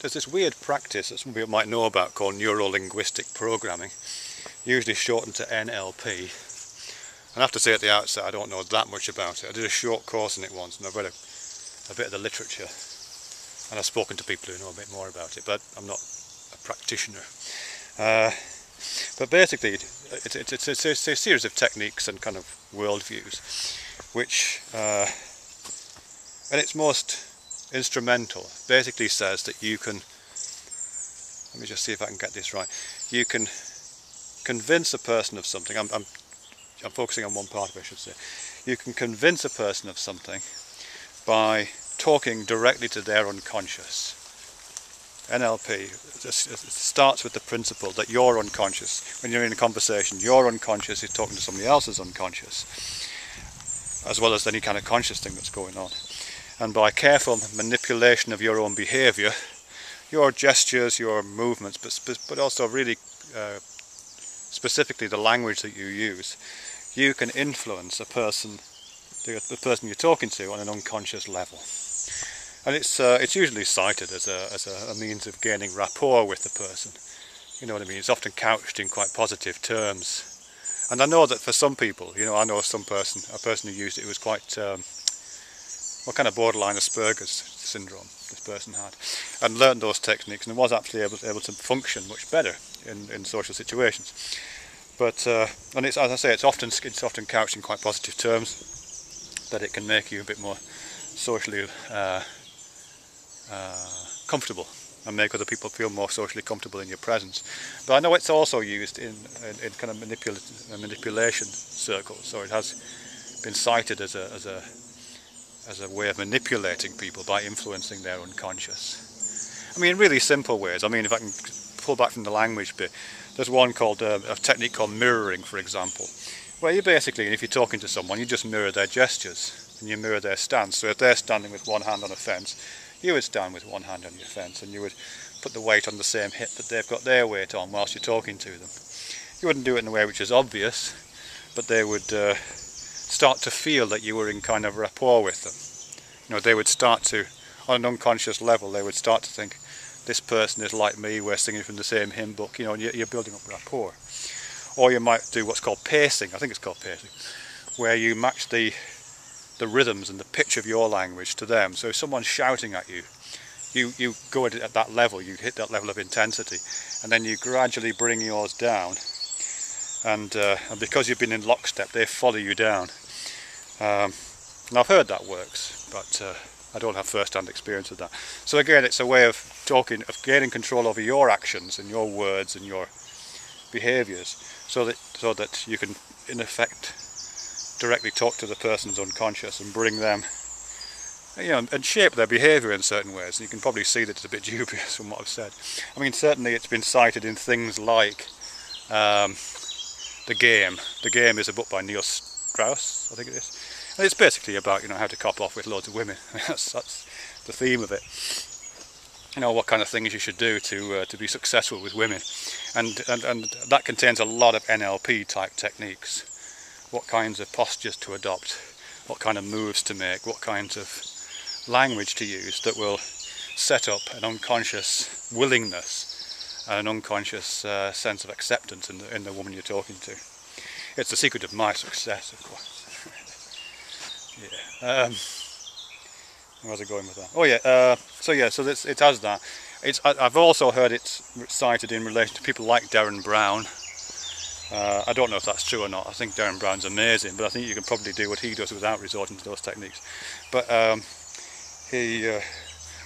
there's this weird practice that some people might know about called neuro-linguistic programming, usually shortened to NLP. And I have to say at the outset, I don't know that much about it. I did a short course in it once, and I've read a bit of the literature, and I've spoken to people who know a bit more about it, but I'm not a practitioner. But basically, it's a series of techniques and kind of worldviews, which, and its most instrumental, basically says that you can, let me just see if I can get this right, you can convince a person of something, I'm focusing on one part of it, I should say. You can convince a person of something by talking directly to their unconscious. NLP starts with the principle that you're unconscious. When you're in a conversation, your unconscious is talking to somebody else's unconscious, as well as any kind of conscious thing that's going on. And by careful manipulation of your own behaviour, your gestures, your movements, but also really specifically the language that you use, you can influence a person, the person you're talking to, on an unconscious level. And it's usually cited as a means of gaining rapport with the person. You know what I mean? It's often couched in quite positive terms. And I know that for some people, you know, I know a person who used it who was quite, kind of borderline Asperger's syndrome this person had, and learned those techniques, and was actually able to function much better in social situations. But and it's, as I say, it's often couched in quite positive terms, that it can make you a bit more socially comfortable and make other people feel more socially comfortable in your presence. But I know it's also used in kind of manipulation circles, so it has been cited as a way of manipulating people by influencing their unconscious. I mean, in really simple ways. I mean, if I can pull back from the language bit, there's one called a technique called mirroring, for example, where you basically, if you're talking to someone, you just mirror their gestures and you mirror their stance. So if they're standing with one hand on a fence, you would stand with one hand on your fence, and you would put the weight on the same hip that they've got their weight on whilst you're talking to them. You wouldn't do it in a way which is obvious, but they would start to feel that you were in kind of rapport with them. You know, they would start to, on an unconscious level, they would start to think, this person is like me, we're singing from the same hymn book, you know, and you're building up rapport. Or you might do what's called pacing, I think it's called pacing, where you match the rhythms and the pitch of your language to them. So if someone's shouting at you, you go at that level, you hit that level of intensity, and then you gradually bring yours down, and because you've been in lockstep, they follow you down. And I've heard that works, but I don't have first-hand experience of that. So again, it's a way of gaining control over your actions and your words and your behaviours, so that you can, in effect, directly talk to the person's unconscious and bring them, you know, and shape their behaviour in certain ways. And you can probably see that it's a bit dubious from what I've said. I mean, certainly it's been cited in things like The Game. The Game is a book by Neil Strauss, I think it is. And it's basically about, you know, how to cop off with loads of women. that's the theme of it. You know, what kind of things you should do to be successful with women, and that contains a lot of NLP type techniques. What kinds of postures to adopt, what kind of moves to make, what kinds of language to use that will set up an unconscious willingness and an unconscious sense of acceptance in the woman you're talking to. It's the secret of my success, of course. Yeah. Where's I going with that? Oh yeah. So it has that. I've also heard it cited in relation to people like Darren Brown. I don't know if that's true or not. I think Darren Brown's amazing, but I think you can probably do what he does without resorting to those techniques. But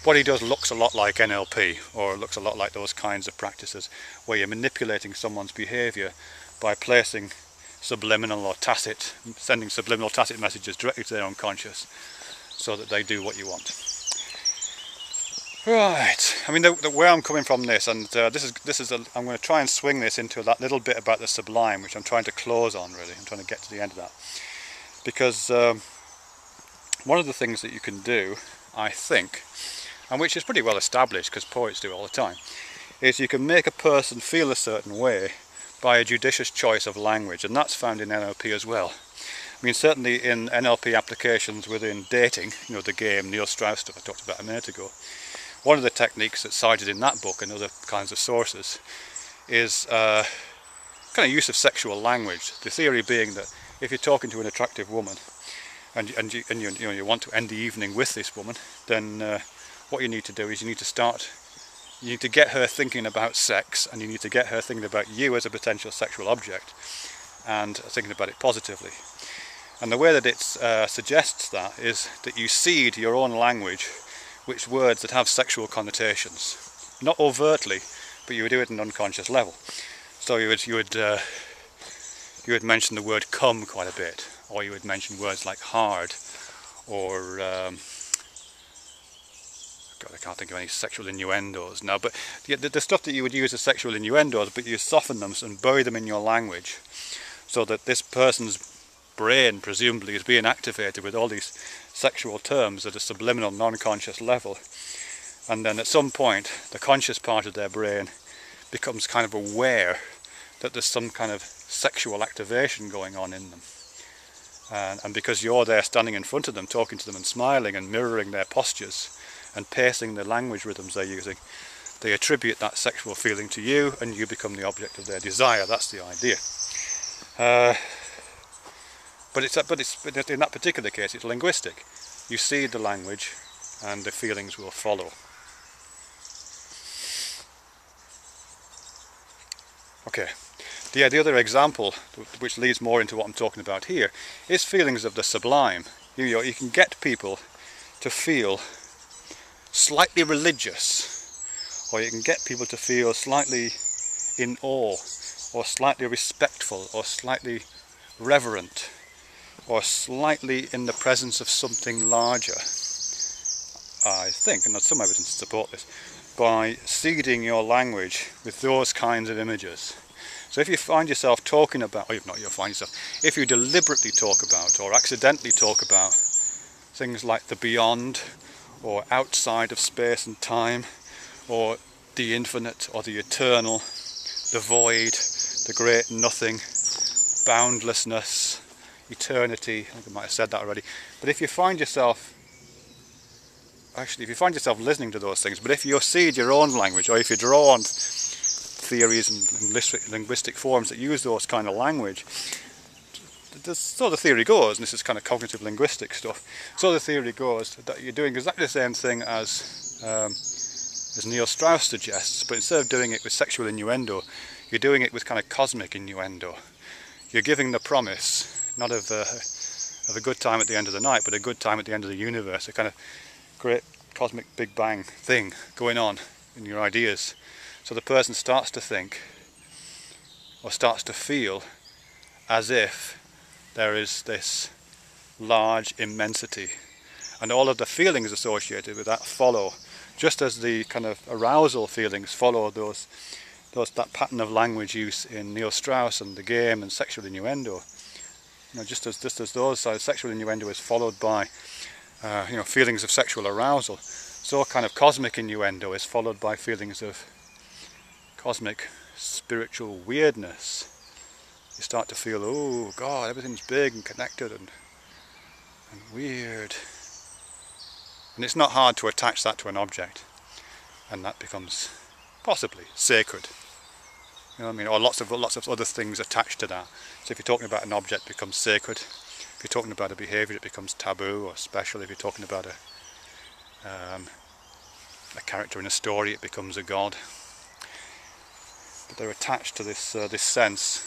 what he does looks a lot like NLP, or looks a lot like those kinds of practices where you're manipulating someone's behaviour by placing subliminal or tacit, sending subliminal tacit messages directly to their unconscious, so that they do what you want. Right. I mean, where I'm coming from this, and this is I'm going to try and swing this into that little bit about the sublime, which I'm trying to close on. Really, I'm trying to get to the end of that, because one of the things that you can do, I think, and which is pretty well established because poets do it all the time, is you can make a person feel a certain way by a judicious choice of language, and that's found in NLP as well. I mean, certainly in NLP applications within dating, you know, The Game, Neil Strauss stuff I talked about a minute ago, one of the techniques that's cited in that book and other kinds of sources is kind of use of sexual language. The theory being that if you're talking to an attractive woman and you want to end the evening with this woman, then what you need to do is you need to get her thinking about sex, and you need to get her thinking about you as a potential sexual object and thinking about it positively. And the way that it suggests that is that you seed your own language with words that have sexual connotations, not overtly, but you would do it at an unconscious level. So you would mention the word come quite a bit, or you would mention words like hard, or God, I can't think of any sexual innuendos now, but the stuff that you would use as sexual innuendos, but you soften them and bury them in your language, so that this person's brain presumably is being activated with all these sexual terms at a subliminal, non-conscious level, and then at some point the conscious part of their brain becomes kind of aware that there's some kind of sexual activation going on in them, and because you're there standing in front of them, talking to them and smiling and mirroring their postures and pacing the language rhythms they're using, they attribute that sexual feeling to you, and you become the object of their desire. That's the idea. But in that particular case, it's linguistic. You seed the language, and the feelings will follow. Okay. The other example, which leads more into what I'm talking about here, is feelings of the sublime. You can get people to feel slightly religious, or you can get people to feel slightly in awe, or slightly respectful, or slightly reverent, or slightly in the presence of something larger, I think, and there's some evidence to support this, by seeding your language with those kinds of images. So if you find yourself talking about, or if not, you'll find yourself, if you deliberately talk about, or accidentally talk about, things like the beyond, or outside of space and time, or the infinite, or the eternal, the void, the great nothing, boundlessness, eternity, I think I might have said that already, but if you find yourself listening to those things, but if you seed your own language, or if you draw on theories and linguistic forms that use those kind of language, so the theory goes, and this is kind of cognitive linguistic stuff, so the theory goes that you're doing exactly the same thing as Neil Strauss suggests, but instead of doing it with sexual innuendo, you're doing it with kind of cosmic innuendo. You're giving the promise, not of a good time at the end of the night, but a good time at the end of the universe, a kind of great cosmic Big Bang thing going on in your ideas. So the person starts to think, or starts to feel, as if there is this large immensity, and all of the feelings associated with that follow, just as the kind of arousal feelings follow that pattern of language use in Neil Strauss and the game and sexual innuendo. Just as those sexual innuendo is followed by feelings of sexual arousal, so kind of cosmic innuendo is followed by feelings of cosmic spiritual weirdness. You start to feel, oh God, everything's big and connected and weird. And it's not hard to attach that to an object, and that becomes possibly sacred. You know what I mean? Or lots of other things attached to that. So if you're talking about an object, it becomes sacred. If you're talking about a behaviour, it becomes taboo or special. If you're talking about a character in a story, it becomes a god. But they're attached to this this sense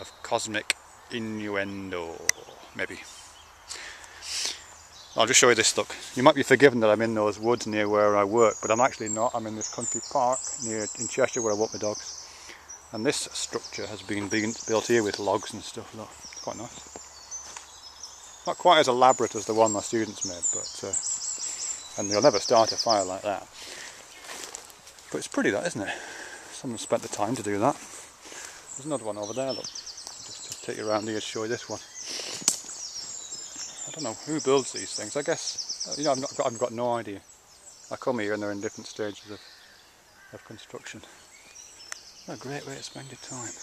of cosmic innuendo, maybe. I'll just show you this, look. You might be forgiven that I'm in those woods near where I work, but I'm actually not. I'm in this country park in Cheshire where I walk my dogs. And this structure has been built here with logs and stuff. Look, it's quite nice. Not quite as elaborate as the one my students made, but and they'll never start a fire like that. But it's pretty, that, isn't it? Someone spent the time to do that. There's another one over there, look. Just take you around here to show you this one. I don't know who builds these things. I guess, I've got no idea. I come here and they're in different stages of construction. What a great way to spend your time.